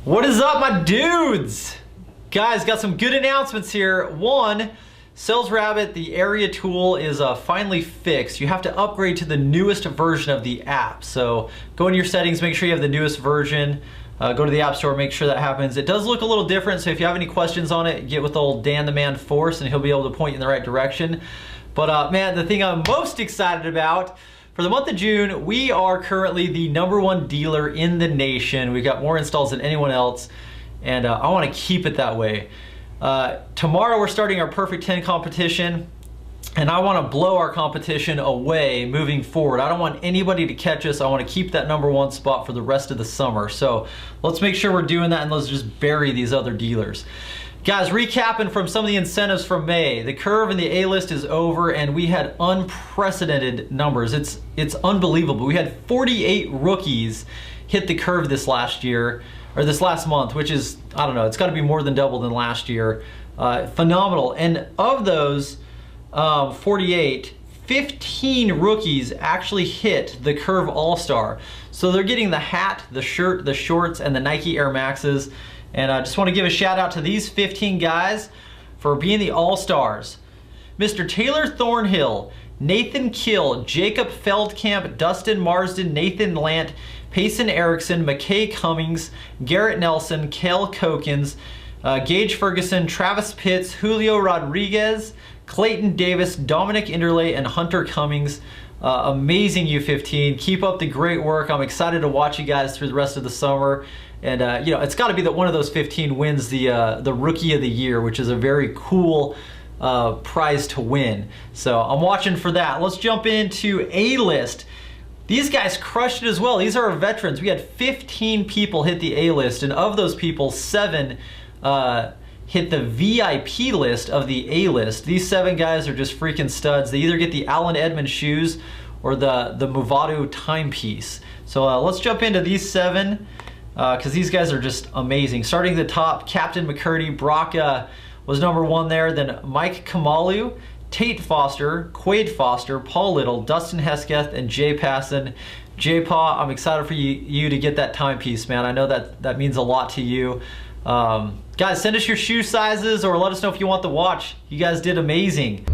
What is up, my dudes? Guys, got some good announcements here. One, Sales Rabbit, the area tool is finally fixed. You have to upgrade to the newest version of the app. So go into your settings, make sure you have the newest version. Go to the App Store, make sure that happens. It does look a little different, so if you have any questions on it, get with old Dan the Man Force and he'll be able to point you in the right direction. But man, the thing I'm most excited about, for the month of June, we are currently the #1 dealer in the nation. We've got more installs than anyone else, and I want to keep it that way. Tomorrow we're starting our Perfect 10 competition, and I want to blow our competition away moving forward. I don't want anybody to catch us. I want to keep that #1 spot for the rest of the summer. So let's make sure we're doing that, and let's just bury these other dealers. Guys, recapping from some of the incentives from May, the curve in the A-list is over, and we had unprecedented numbers. It's unbelievable. We had 48 rookies hit the curve this last year, or this last month, which is, I don't know, it's got to be more than double than last year. Phenomenal. And of those 48, 15 rookies actually hit the curve All-Star. So they're getting the hat, the shirt, the shorts, and the Nike Air Maxes. And I just want to give a shout out to these 15 guys for being the All-Stars. Mr. Taylor Thornhill, Nathan Kill, Jacob Feldkamp, Dustin Marsden, Nathan Lant, Payson Erickson, McKay Cummings, Garrett Nelson, Kel Kokins, Gage Ferguson, Travis Pitts, Julio Rodriguez, Clayton Davis, Dominic Inderley, and Hunter Cummings. Amazing U15. Keep up the great work. I'm excited to watch you guys through the rest of the summer. And you know, it's got to be that one of those 15 wins the Rookie of the Year, which is a very cool prize to win. So I'm watching for that. Let's jump into A-list. These guys crushed it as well. These are our veterans. We had 15 people hit the A-list, and of those people, 7 hit the VIP list of the A-list. These 7 guys are just freaking studs. They either get the Allen Edmonds shoes or the Movado timepiece. So let's jump into these 7. Because these guys are just amazing. Starting at the top, Captain McCurdy, Brock was #1 there. Then Mike Kamalu, Tate Foster, Quade Foster, Paul Little, Dustin Hesketh, and Jay Passon. J-Paw, I'm excited for you to get that timepiece, man. I know that means a lot to you. Guys, send us your shoe sizes or let us know if you want the watch. You guys did amazing.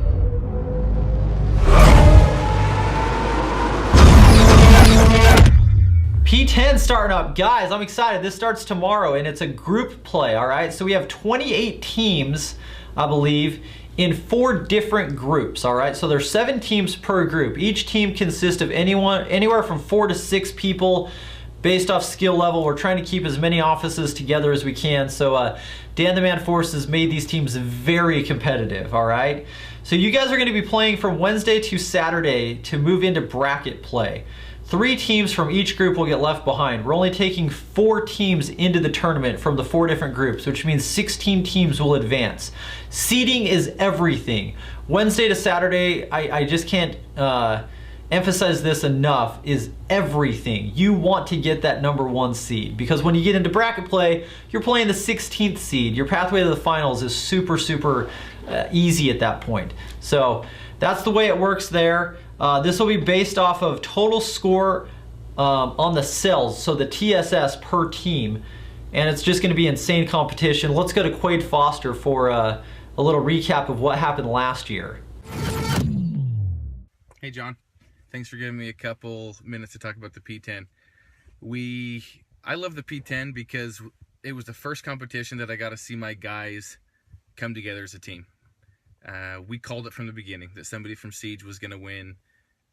P10 starting up. Guys, I'm excited. This starts tomorrow, and it's a group play, all right? So we have 28 teams, I believe, in 4 different groups, all right? So there's 7 teams per group. Each team consists of anywhere from 4 to 6 people based off skill level. We're trying to keep as many offices together as we can. So Dan the Man Force has made these teams very competitive, all right? So you guys are going to be playing from Wednesday to Saturday to move into bracket play. 3 teams from each group will get left behind. We're only taking 4 teams into the tournament from the 4 different groups, which means 16 teams will advance. Seeding is everything. Wednesday to Saturday, I just can't emphasize this enough, is everything. You want to get that #1 seed, because when you get into bracket play, you're playing the 16th seed. Your pathway to the finals is super easy at that point. So that's the way it works there. This will be based off of total score on the cells, so the TSS per team, and it's just going to be insane competition. Let's go to Quade Foster for a little recap of what happened last year. Hey John, thanks for giving me a couple minutes to talk about the P10. I love the P10 because it was the first competition that I got to see my guys come together as a team. We called it from the beginning that somebody from Siege was going to win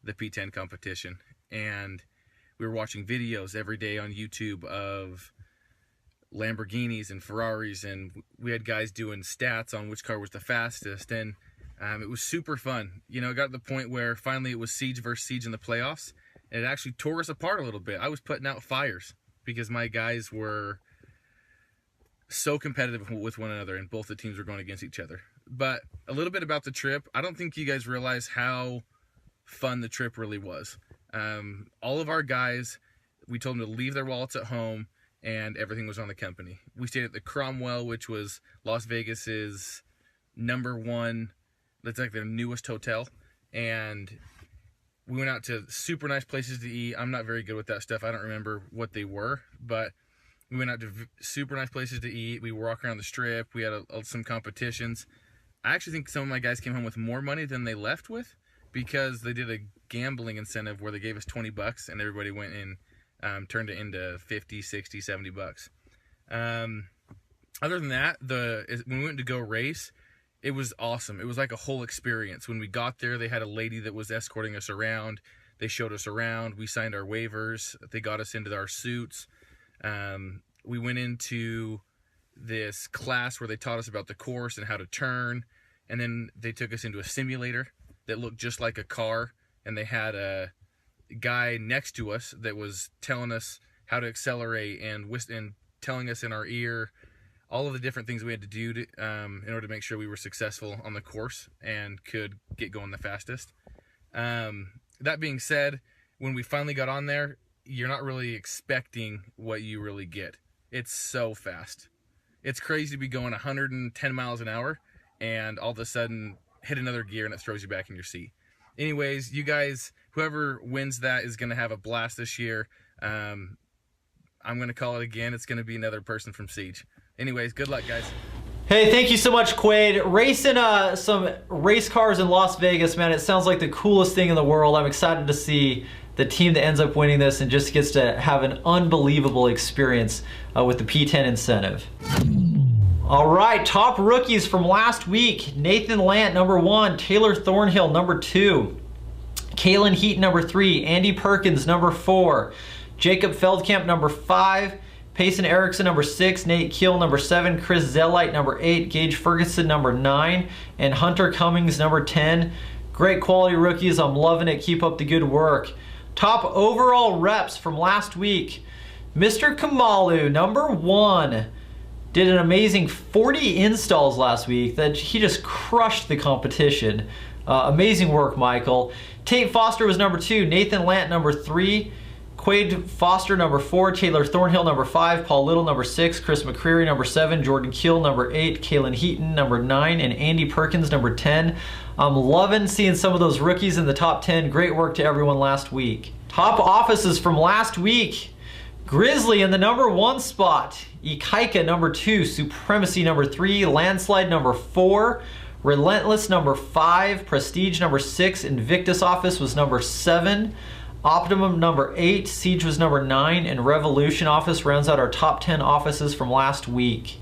the P10 competition, and we were watching videos every day on YouTube of Lamborghinis and Ferraris, and we had guys doing stats on which car was the fastest, and it was super fun. You know, it got to the point where finally it was Siege versus Siege in the playoffs, and it actually tore us apart a little bit. I was putting out fires because my guys were so competitive with one another, and both the teams were going against each other. But a little bit about the trip. I don't think you guys realize how fun the trip really was. All of our guys, we told them to leave their wallets at home, and everything was on the company. We stayed at the Cromwell, which was Las Vegas's #1, that's like their newest hotel, and we went out to super nice places to eat. I'm not very good with that stuff. I don't remember what they were, but We went out to super nice places to eat. We walked around the strip. We had some competitions. I actually think some of my guys came home with more money than they left with, because they did a gambling incentive where they gave us $20 and everybody went and turned it into 50, 60, 70 bucks. Other than that, when we went to go race, it was awesome. It was like a whole experience. When we got there, they had a lady that was escorting us around. They showed us around. We signed our waivers. They got us into our suits. We went into this class where they taught us about the course and how to turn. And then they took us into a simulator that looked just like a car. And they had a guy next to us that was telling us how to accelerate and telling us in our ear all of the different things we had to do in order to make sure we were successful on the course and could get going the fastest. That being said, when we finally got on there, you're not really expecting what you really get. It's so fast. It's crazy to be going 110 miles an hour and all of a sudden hit another gear and it throws you back in your seat. Anyways, you guys, whoever wins that is going to have a blast this year. I'm going to call it again. It's going to be another person from Siege. Anyways, good luck, guys. Hey, thank you so much, Quaid. Racing some race cars in Las Vegas, man, it sounds like the coolest thing in the world. I'm excited to see the team that ends up winning this and just gets to have an unbelievable experience with the P10 incentive. All right, top rookies from last week. Nathan Lant, number 1. Taylor Thornhill, number 2. Kalen Heat, number 3. Andy Perkins, number 4. Jacob Feldkamp, number 5. Payson Erickson, number 6. Nate Keel, number 7. Chris Zellite, number 8. Gage Ferguson, number 9. And Hunter Cummings, number 10. Great quality rookies. I'm loving it. Keep up the good work. Top overall reps from last week. Mr. Kamalu, number 1. Did an amazing 40 installs last week. That he just crushed the competition. Amazing work, Michael. Tate Foster was number 2. Nathan Lant, number 3. Quaid Foster, number 4. Taylor Thornhill, number 5. Paul Little, number 6. Chris McCreary, number 7. Jordan Keel, number 8. Kalen Heaton, number 9. And Andy Perkins, number 10. I'm loving seeing some of those rookies in the top 10. Great work to everyone last week. Top offices from last week. Grizzly in the number 1 spot. Ikaika, number 2. Supremacy, number 3. Landslide, number 4. Relentless, number 5. Prestige, number 6. Invictus office was number 7. Optimum, number 8. Siege was number 9. And Revolution office rounds out our top 10 offices from last week.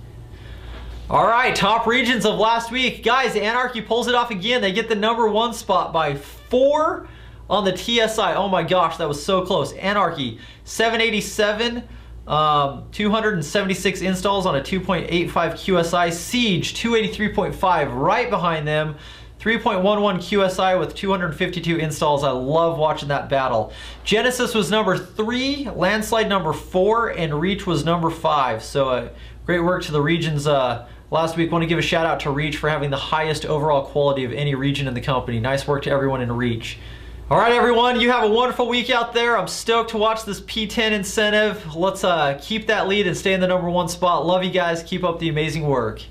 All right, top regions of last week. Guys, Anarchy pulls it off again. They get the number 1 spot by 4 on the TSI. Oh my gosh, that was so close. Anarchy, 787, 276 installs on a 2.85 QSI. Siege, 283.5, right behind them. 3.11 QSI with 252 installs. I love watching that battle. Genesis was number 3, Landslide number 4, and Reach was number 5. So great work to the regions last week. Want to give a shout out to Reach for having the highest overall quality of any region in the company. Nice work to everyone in Reach. All right, everyone, you have a wonderful week out there. I'm stoked to watch this P10 incentive. Let's keep that lead and stay in the number 1 spot. Love you guys. Keep up the amazing work.